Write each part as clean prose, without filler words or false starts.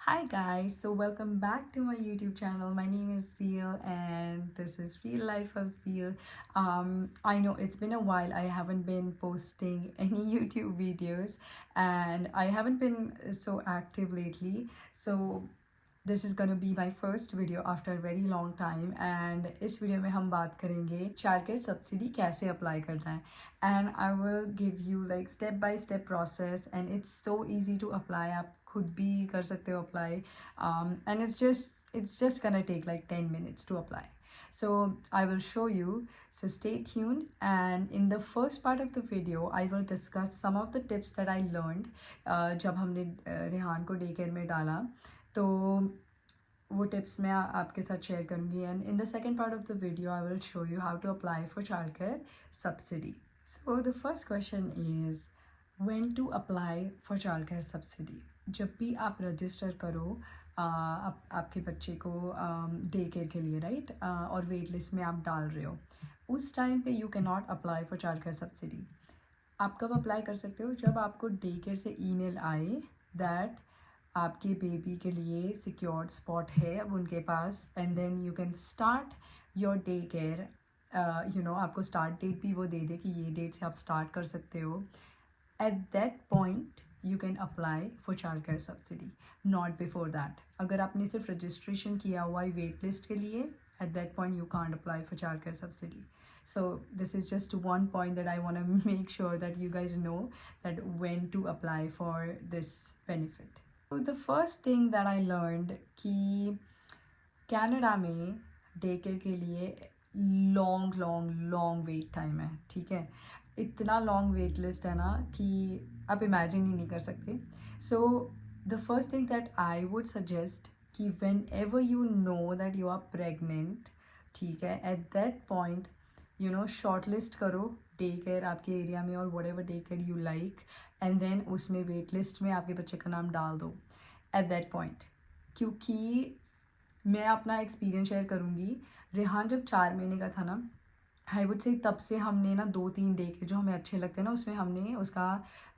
Hi guys, so welcome back to my YouTube channel. My name is Seal and this is Real Life of Seal. I know it's been a while. I haven't been posting any YouTube videos and I haven't been so active lately. So this is gonna be my first video after a very long time and इस video में हम बात करेंगे childcare subsidy कैसे apply करना है and I will give you like step by step process and it's so easy to apply. आप खुद भी कर सकते हो apply and it's just gonna take like 10 minutes to apply. So I will show you, so stay tuned, and in the first part of the video I will discuss some of the tips that I learned जब हमने रेहान को day care में डाला तो वो tips मैं आपके साथ शेयर करूँगी and in the second part of the video I will show you how to apply for child care subsidy. So the first question is when to apply for child care subsidy. जब भी आप register करो आपके बच्चे को day care के लिए right और वेट लिस्ट में आप डाल रहे हो उस टाइम पे you can not apply for child care subsidy. आप कब अप्लाई कर सकते हो? जब आपको डे केयर से ईमेल आए दैट आपके बेबी के लिए सिक्योर्ड स्पॉट है अब उनके पास and then you can start your day care. आपको स्टार्ट डेट भी वो दे दे कि ये डेट से आप स्टार्ट कर सकते हो. Eight that point you can apply for child care subsidy, not before that. अगर आपने सिर्फ रजिस्ट्रेशन किया हुआ है वेट लिस्ट के लिए, eight that point you can't apply for child care subsidy. So this is just one point that I want to make sure that you guys know that when to apply for this benefit. So the first thing that I learned कि Canada में day care के लिए long wait time है. ठीक है, इतना long wait list है ना कि आप इमेजिन ही नहीं कर सकते. So the first thing that I would suggest कि whenever you know that you are pregnant, ठीक है, at that point shortlist करो डे केयर आपके एरिया में और whatever day care you like and then उसमें waitlist में आपके बच्चे का नाम डाल दो एट दैट पॉइंट. क्योंकि मैं अपना एक्सपीरियंस शेयर करूँगी. रेहान जब 4 महीने का था ना, आई वुड से तब से हमने ना 2-3 डे के जो हमें अच्छे लगते हैं ना उसमें हमने उसका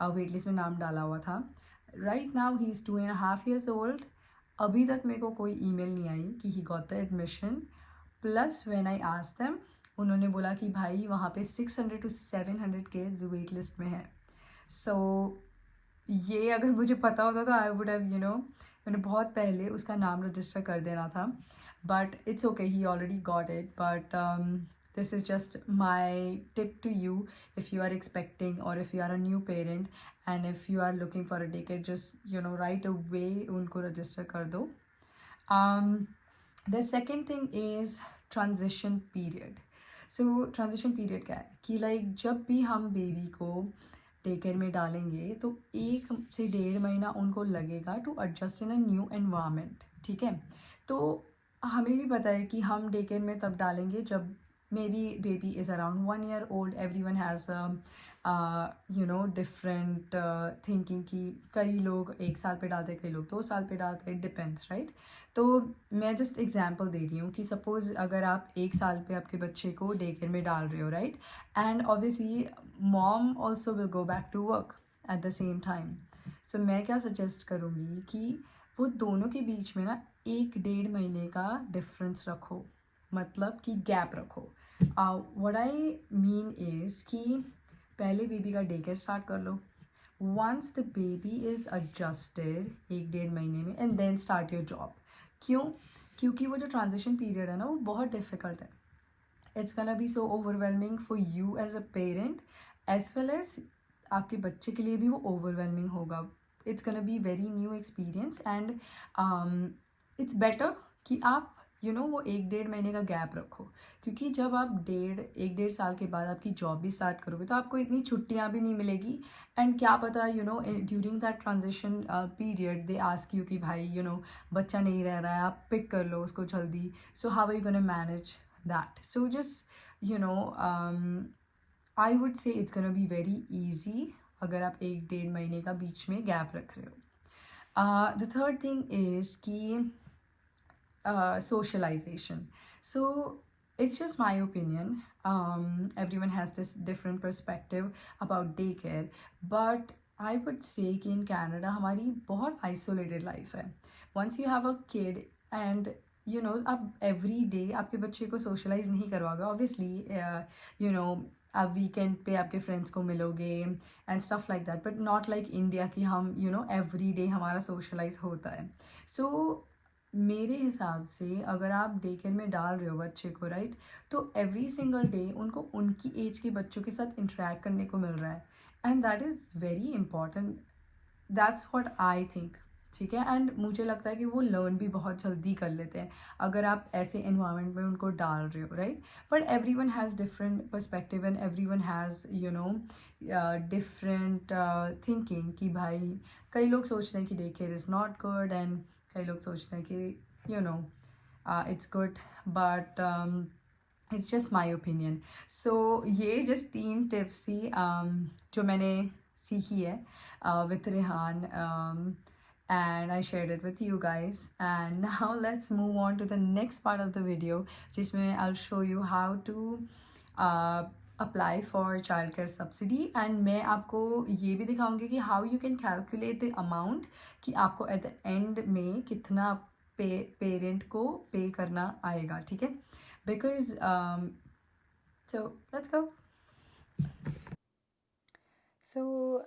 वेट लिस्ट में नाम डाला हुआ था. Right now he is 2.5 years old. अभी तक मेरे को कोई ईमेल नहीं आई कि he got the admission. Plus when I asked them, उन्होंने बोला कि भाई वहाँ पे 600 to 700 के वेट लिस्ट में है. सो ये अगर मुझे पता होता तो आई वुड हैव मैंने बहुत पहले उसका नाम रजिस्टर कर देना था. But it's okay, he already got it. But this is just my tip to you if you are expecting or if you are a new parent and if you are looking for a ticket, just right away उनको register कर दो. The second thing is transition period. So transition period क्या है कि like जब भी हम baby को डे केयर में डालेंगे तो 1 से 1.5 महीना उनको लगेगा to adjust in a new environment. ठीक है, तो हमें भी पता है कि हम डे केयर में तब डालेंगे जब may be baby is around 1 year old. Every one has different thinking कि कई लोग 1 साल पे डालते हैं, कई लोग 2 साल पे डालते हैं, डिपेंड्स राइट. तो मैं जस्ट एग्जांपल दे रही हूँ कि सपोज़ अगर आप 1 साल पे आपके बच्चे को डे केयर में डाल रहे हो right, and obviously mom also will go back to work at the same time. So मैं क्या सजेस्ट करूँगी कि वो दोनों के बीच में ना 1-1.5 महीने का डिफरेंस रखो, मतलब कि गैप रखो. व्हाट आई मीन इज़ कि पहले बेबी का डे केयर स्टार्ट कर लो once the baby is adjusted 1-1.5 महीने में, and then start your job. क्यों? क्योंकि वो जो ट्रांजिशन पीरियड है ना वो बहुत डिफ़िकल्ट है. It's gonna be so overwhelming for you as a parent as well as आपके बच्चे के लिए भी वो ओवरवेलमिंग होगा. It's gonna be very new experience and it's better कि आप वो 1-1.5 महीने का गैप रखो. क्योंकि जब आप 1-1.5 साल के बाद आपकी जॉब भी स्टार्ट करोगे तो आपको इतनी छुट्टियां भी नहीं मिलेगी. एंड क्या पता during that transition period they ask you कि भाई बच्चा नहीं रह रहा है, आप पिक कर लो उसको जल्दी. So how are you gonna manage that? So just I would say it's gonna be very easy अगर आप 1-1.5 महीने का बीच में गैप रख रहे हो. द थर्ड थिंग इज़ कि socialization. So it's just my opinion. Everyone has this different perspective about daycare, but I would say कि इन कैनेडा हमारी बहुत आइसोलेटेड लाइफ है. Once you have a kid and you know आप every day आपके बच्चे को socialise नहीं करवाओगे ऑब्वियसली. यू नो आप वीकेंड पे आपके फ्रेंड्स को मिलोगे and stuff like that, but not like India कि हम यू नो एवरी डे हमारा सोशलाइज होता है. सो मेरे हिसाब से अगर आप डे केयर में डाल रहे हो बच्चे को, राइट, तो एवरी सिंगल डे उनको उनकी एज के बच्चों के साथ इंटरेक्ट करने को मिल रहा है. And that is very important. That's what I think. ठीक है. एंड मुझे लगता है कि वो लर्न भी बहुत जल्दी कर लेते हैं अगर आप ऐसे इन्वायरमेंट में उनको डाल रहे हो, right. But everyone has different perspective and everyone has you know different thinking कि भाई कई लोग सोचते हैं कि day care is not good and कई लोग सोचते हैं कि you know it's good. But it's just my opinion. So ये जस्ट 3 टिप्स थी जो मैंने सीखी है with Rehan, and I shared it with you guys. And now let's move on to the next part of the video, जिसमें I'll show you how to apply for childcare subsidy. and मैं आपको ये भी दिखाऊंगी कि how you can calculate the amount कि आपको at the end में कितना पेरेंट को पे करना आएगा. ठीक है. because so let's go. So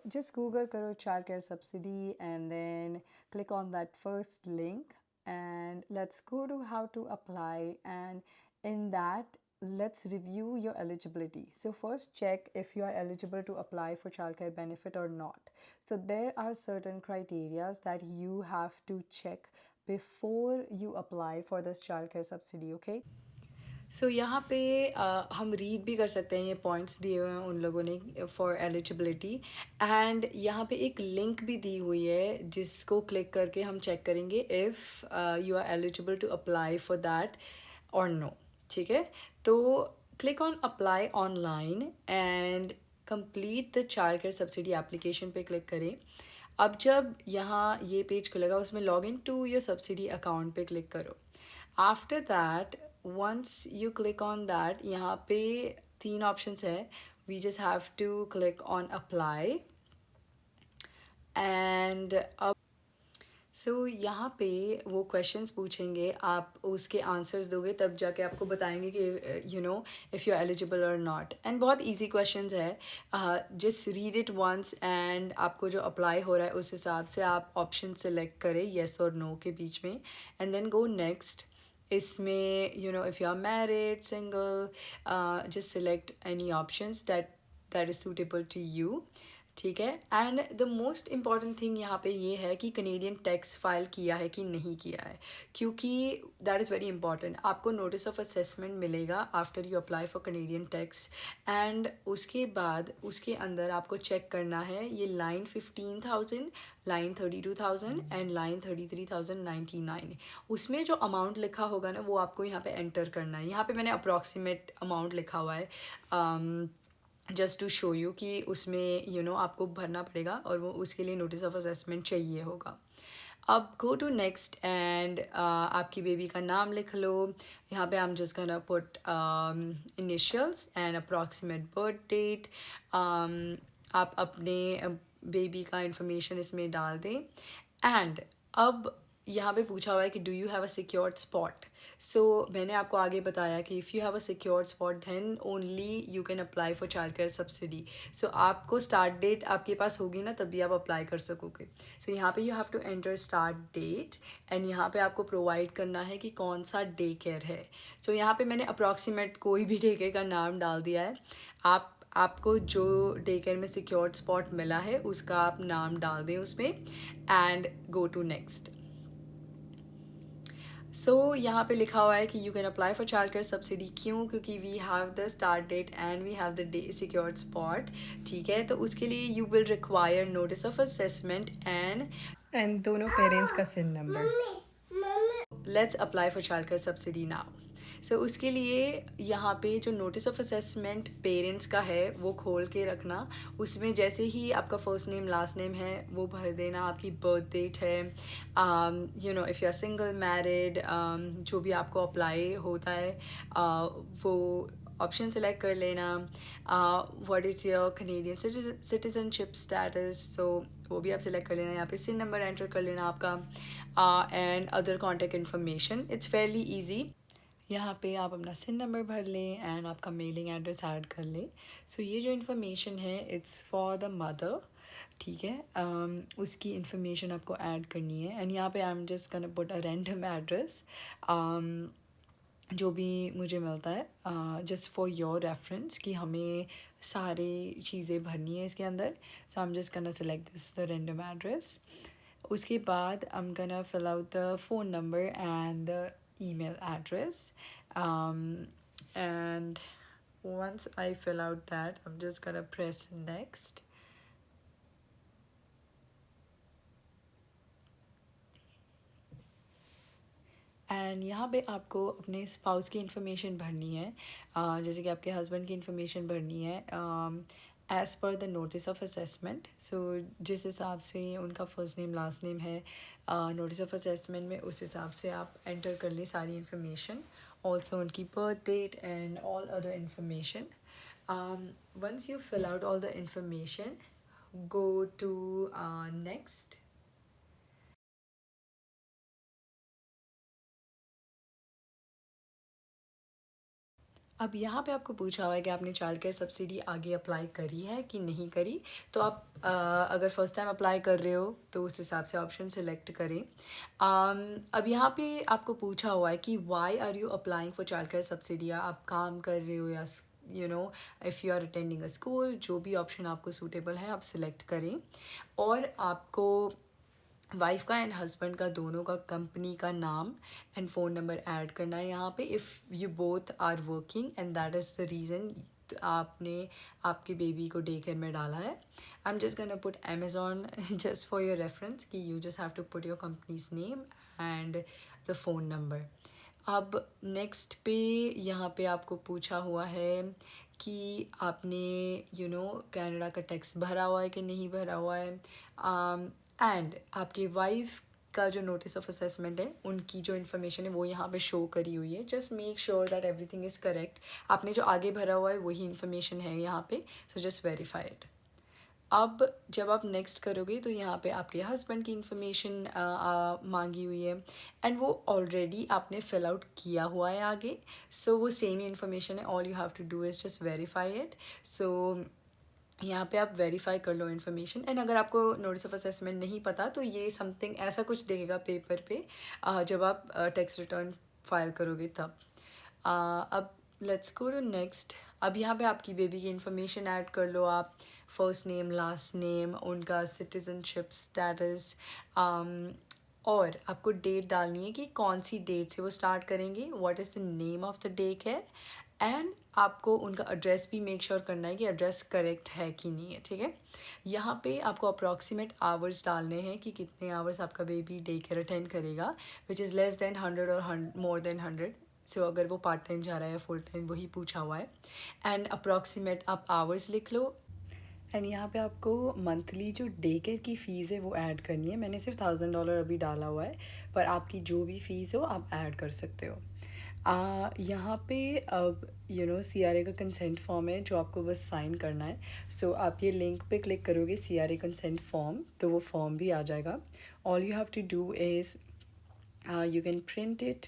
just Google karo childcare subsidy and then click on that first link, and let's go to how to apply. And in that, let's review your eligibility. So first check if you are eligible to apply for childcare benefit or not. So there are certain criterias that you have to check before you apply for this childcare subsidy. Okay. सो यहाँ पे हम read भी कर सकते हैं. ये points दिए हुए हैं उन लोगों ने फॉर एलिजिबिलिटी. एंड यहाँ पे एक लिंक भी दी हुई है जिसको क्लिक करके हम चेक करेंगे if you are eligible to apply for that और नो. ठीक है. तो click on apply online and complete the child care subsidy application पे क्लिक करें. अब जब यहाँ ये पेज खुलेगा उसमें log in to your subsidy account पे क्लिक करो. After that once you click on that, यहाँ पे 3 ऑप्शंस है. we just have to click on apply and सो यहाँ पे वो क्वेश्चंस पूछेंगे, आप उसके आंसर्स दोगे तब जाके आपको बताएंगे कि you know if you are eligible और नॉट. एंड बहुत इजी क्वेश्चंस है. Just read it once and आपको जो अप्लाई हो रहा है उस हिसाब से आप ऑप्शन सेलेक्ट करें येस और नो के बीच में एंड देन गो नेक्स्ट. इसमें you know if you are married single just select any options that is suitable to you. ठीक है. And the most important thing यहाँ पे ये है कि कनेडियन टैक्स फाइल किया है कि नहीं किया है, क्योंकि दैट इज़ वेरी इंपॉर्टेंट. आपको नोटिस ऑफ असेसमेंट मिलेगा after you apply for Canadian tax and उसके बाद उसके अंदर आपको चेक करना है ये लाइन 15,000, लाइन 32,000 एंड लाइन 33,099. उसमें जो अमाउंट लिखा होगा ना वो आपको यहाँ पे एंटर करना है. यहाँ पे मैंने अप्रॉक्सीमेट अमाउंट लिखा हुआ है जस्ट टू शो यू कि उसमें यू नो आपको भरना पड़ेगा और वो उसके लिए नोटिस ऑफ असेसमेंट चाहिए होगा. अब गो टू नेक्स्ट एंड आपकी बेबी का नाम लिख लो. यहाँ पे हम just gonna put initials and approximate birth date. आप अपने बेबी का इंफॉर्मेशन इसमें डाल दें. एंड अब यहाँ पे पूछा हुआ है कि do you have a secured spot. So मैंने आपको आगे बताया कि if you have a secured spot then only you can apply for child care subsidy. So आपको स्टार्ट डेट आपके पास होगी ना तभी आप अप्लाई कर सकोगे. सो यहाँ पे you have to enter start date and यहाँ पे आपको प्रोवाइड करना है कि कौन सा डे केयर है. सो यहाँ पे मैंने अप्रॉक्सीमेट कोई भी डे केयर का नाम डाल दिया है. आपको जो डे केयर में सिक्योर्ड स्पॉट मिला है उसका आप नाम डाल दें उसमें and go to next. So यहाँ पे लिखा हुआ है कि you can apply for child care subsidy. क्यों? क्योंकि we have the start date and we have the day secured spot. ठीक है. तो उसके लिए you will require notice of assessment and दोनों पेरेंट्स का SIN number. Let's apply for child care subsidy now. So उसके लिए यहाँ पे जो नोटिस ऑफ असेसमेंट पेरेंट्स का है वो खोल के रखना. उसमें जैसे ही आपका फर्स्ट नेम लास्ट नेम है वो भर देना. आपकी बर्थ डेट है, you know if you are single married, जो भी आपको अप्लाई होता है वो ऑप्शन सेलेक्ट कर लेना, what is your Canadian citizenship status, so वो भी आप सिलेक्ट कर लेना। यहाँ पे सिन नंबर एंटर कर लेना आपका, and other contact information. It's Fairlie easy. यहाँ पे आप अपना सिन नंबर भर लें एंड आपका मेलिंग एड्रेस ऐड कर लें। सो ये जो इन्फॉर्मेशन है इट्स फॉर द मदर, ठीक है। उसकी इन्फॉर्मेशन आपको ऐड करनी है एंड यहाँ पे आई am just gonna put a random address, जो भी मुझे मिलता है, जस्ट फॉर योर रेफरेंस कि हमें सारी चीज़ें भरनी है इसके अंदर। So I am just gonna select this the random address. उसके बाद I am gonna fill out the phone number and the email address, and once I fill out that, I'm just gonna press next. And यहाँ पे आपको अपने spouse की information भरनी है, जैसे कि आपके हस्बैंड की इन्फॉर्मेशन भरनी है as per the notice of assessment. So जिस हिसाब से उनका फर्स्ट नेम लास्ट नेम है नोटिस ऑफ असेसमेंट में, उस हिसाब से आप एंटर कर लें सारी इन्फॉर्मेशन, ऑल्सो उनकी birth date and all other information. Once you fill out all the information, go to next. अब यहाँ पे आपको पूछा हुआ है कि आपने चाइल्ड केयर सब्सिडी आगे अप्लाई करी है कि नहीं करी। तो आप अगर फर्स्ट टाइम अप्लाई कर रहे हो तो उस हिसाब से ऑप्शन सेलेक्ट करें। अब यहाँ पे आपको पूछा हुआ है कि why are you applying for child care subsidy, या आप काम कर रहे हो या if you are attending a school, जो भी ऑप्शन आपको सूटेबल है आप सिलेक्ट करें। और आपको वाइफ का एंड हस्बैंड का दोनों का कंपनी का नाम एंड फ़ोन नंबर ऐड करना है यहाँ पे, if you both are working and that is the reason आपने आपके बेबी को डे केयर में डाला है। I am just gonna put Amazon just for your reference कि you just have to put your company's name and the phone number. अब next पे यहाँ पे आपको पूछा हुआ है कि आपने कनाडा का टैक्स भरा हुआ है कि नहीं भरा हुआ है, एंड आपकी वाइफ का जो नोटिस ऑफ असेसमेंट है उनकी जो इन्फॉर्मेशन है वो यहाँ पे शो करी हुई है। Just make sure that everything is correct. आपने जो आगे भरा हुआ है वही इन्फॉर्मेशन है यहाँ पे, सो जस्ट वेरीफाई इट। अब जब आप नेक्स्ट करोगे तो यहाँ पे आपके हस्बैंड की इन्फॉर्मेशन मांगी हुई है एंड वो ऑलरेडी आपने फिल आउट किया हुआ है आगे, सो वो सेम ही इन्फॉर्मेशन है। All you have to do is just verify it. So यहाँ पे आप वेरीफाई कर लो इन्फॉर्मेशन। एंड अगर आपको नोटिस ऑफ असेसमेंट नहीं पता तो ये समथिंग ऐसा कुछ देखेगा पेपर पे जब आप टैक्स रिटर्न फाइल करोगे तब। अब लेट्स गो टू नेक्स्ट। अब यहाँ पे आपकी बेबी की इन्फॉर्मेशन ऐड कर लो आप, फर्स्ट नेम लास्ट नेम, उनका सिटीजनशिप स्टेटस, और आपको डेट डालनी है कि कौन सी डेट से वो स्टार्ट करेंगे, what is the name of the day care, and आपको उनका एड्रेस भी मेक श्योर करना है कि एड्रेस करेक्ट है कि नहीं है, ठीक है। यहाँ पे आपको अप्रॉक्सीमेट आवर्स डालने हैं कि कितने आवर्स आपका बेबी डे केयर अटेंड करेगा, विच इज़ लेस देन 100 और मोर देन 100। सो अगर वो पार्ट टाइम जा रहा है या फुल टाइम वही पूछा हुआ है। एंड अप्रॉक्सीमेट आप आवर्स लिख लो। एंड यहाँ पे आपको मंथली जो डे केयर की फ़ीस है वो ऐड करनी है। मैंने सिर्फ $1000 अभी डाला हुआ है, पर आपकी जो भी फ़ीस हो आप ऐड कर सकते हो। यहाँ पे अब CRA का कंसेंट फॉर्म है जो आपको बस साइन करना है। सो आप ये लिंक पे क्लिक करोगे CRA कंसेंट फॉर्म, तो वो फॉर्म भी आ जाएगा। All you have to do is you can print it,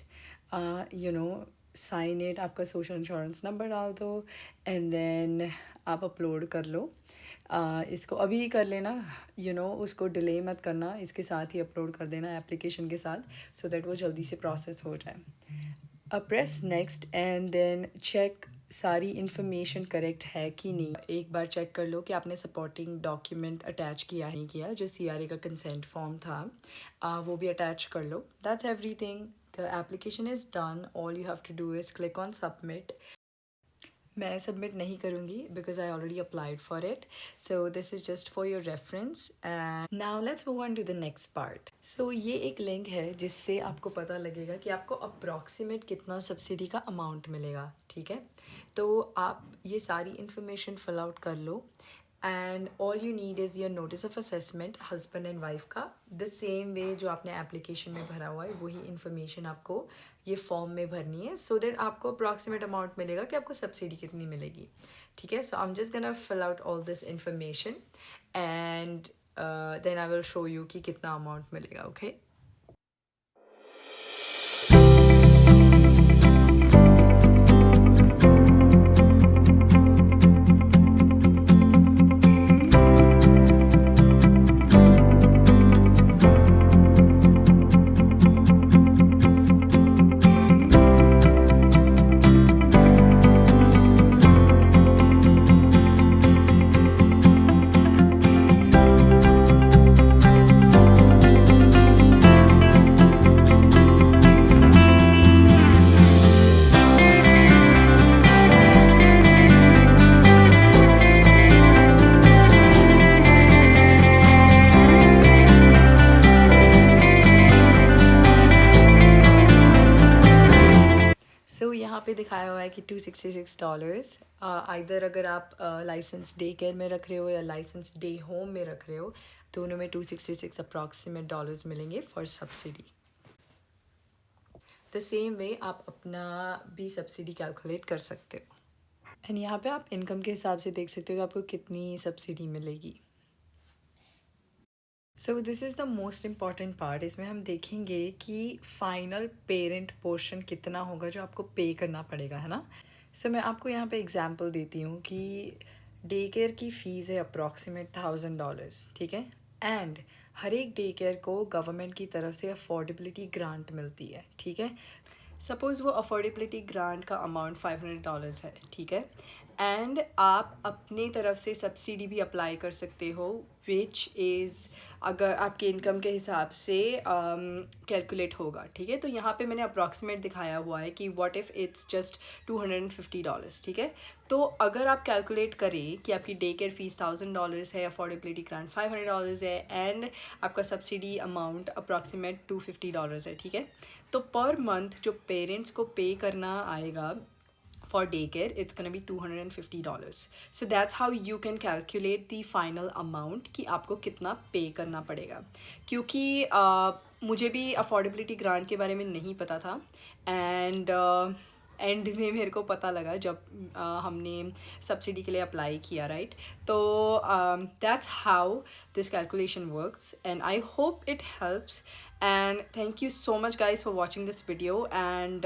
sign it, आपका सोशल इंश्योरेंस नंबर डाल दो एंड देन आप अपलोड कर लो। इसको अभी ही कर लेना, उसको डिले मत करना, इसके साथ ही अपलोड कर देना एप्लीकेशन के साथ, सो दैट वो जल्दी से प्रोसेस हो जाए। अब press next and then check सारी इन्फॉर्मेशन करेक्ट है कि नहीं। एक बार चेक कर लो कि आपने सपोर्टिंग डॉक्यूमेंट अटैच किया है किया, जो CRA का कंसेंट फॉर्म था वो भी अटैच कर लो। That's everything, the application is done. All you have to do is click on submit. मैं सबमिट नहीं करूँगी because I already applied for it, so this is just for your reference. And now let's move on to the next part. So ये एक link है जिससे आपको पता लगेगा कि आपको अप्रॉक्सीमेट कितना सब्सिडी का अमाउंट मिलेगा, ठीक है। तो आप ये सारी इन्फॉर्मेशन फिल आउट कर लो and all you need is your notice of assessment husband and wife का, द सेम वे जो आपने एप्लीकेशन में भरा हुआ है वही इन्फॉर्मेशन आपको ये फॉर्म में भरनी है, सो दैट आपको अप्रॉक्सीमेट अमाउंट मिलेगा कि आपको सब्सिडी कितनी मिलेगी. ठीक है, so I am just gonna fill out all this information and then I will show you कि कितना अमाउंट मिलेगा. ओके सो यहाँ पे दिखाया हुआ है कि $266. आइदर अगर आप लाइसेंस डे केयर में रख रहे हो या लाइसेंस डे होम में रख रहे हो, दोनों में 266 अप्रॉक्सीमेट डॉलर्स मिलेंगे फॉर सब्सिडी. द सेम वे आप अपना भी सब्सिडी कैलकुलेट कर सकते हो. एंड यहाँ पे आप इनकम के हिसाब से देख सकते हो कि आपको कितनी सब्सिडी मिलेगी. सो this is the most important part. इसमें हम देखेंगे कि फाइनल पेरेंट पोर्शन कितना होगा जो आपको पे करना पड़ेगा, है ना. सो मैं आपको यहाँ पे एग्जांपल देती हूँ कि डे केयर की फ़ीस है अप्रॉक्सीमेट $1000. ठीक है, एंड हर एक डे केयर को गवर्नमेंट की तरफ से अफोर्डेबिलिटी ग्रांट मिलती है. ठीक है, सपोज़ वो अफोर्डेबिलिटी ग्रांट का अमाउंट $500 है. ठीक है, एंड आप अपनी तरफ से सब्सिडी भी अप्लाई कर सकते हो, विच इज़ अगर आपके इनकम के हिसाब से कैलकुलेट होगा. ठीक है, तो यहाँ पे मैंने अप्रॉक्सीमेट दिखाया हुआ है कि व्हाट इफ़ इट्स जस्ट $250. ठीक है, तो अगर आप कैलकुलेट करें कि आपकी डे केयर फीस $1000 है, अफोर्डेबिलिटी ग्रांट $500 है, एंड आपका सब्सिडी अमाउंट अप्रॉक्सीमेट $250 है. ठीक है, तो पर मंथ जो पेरेंट्स को पे करना आएगा for daycare, it's gonna be $250. So that's how you can calculate the final amount कि आपको कितना पे करना पड़ेगा. क्योंकि मुझे भी अफोर्डेबिलिटी ग्रांट के बारे में नहीं पता था, एंड एंड में मेरे को पता लगा जब हमने सब्सिडी के लिए अप्लाई किया, राइट. तो that's how this calculation works, and I hope it helps. And thank you so much guys for watching this video, and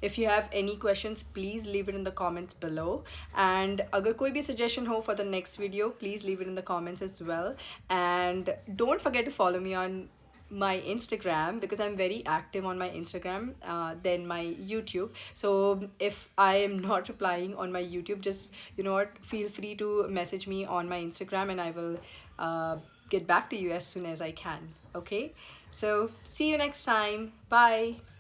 if you have any questions please leave it in the comments below, and agar koi bhi suggestion ho for the next video please leave it in the comments as well. And don't forget to follow me on my Instagram because I'm very active on my Instagram than my YouTube. So if I am not replying on my YouTube, just you know what, feel free to message me on my Instagram and I will get back to you as soon as I can. Okay, so see you next time. Bye.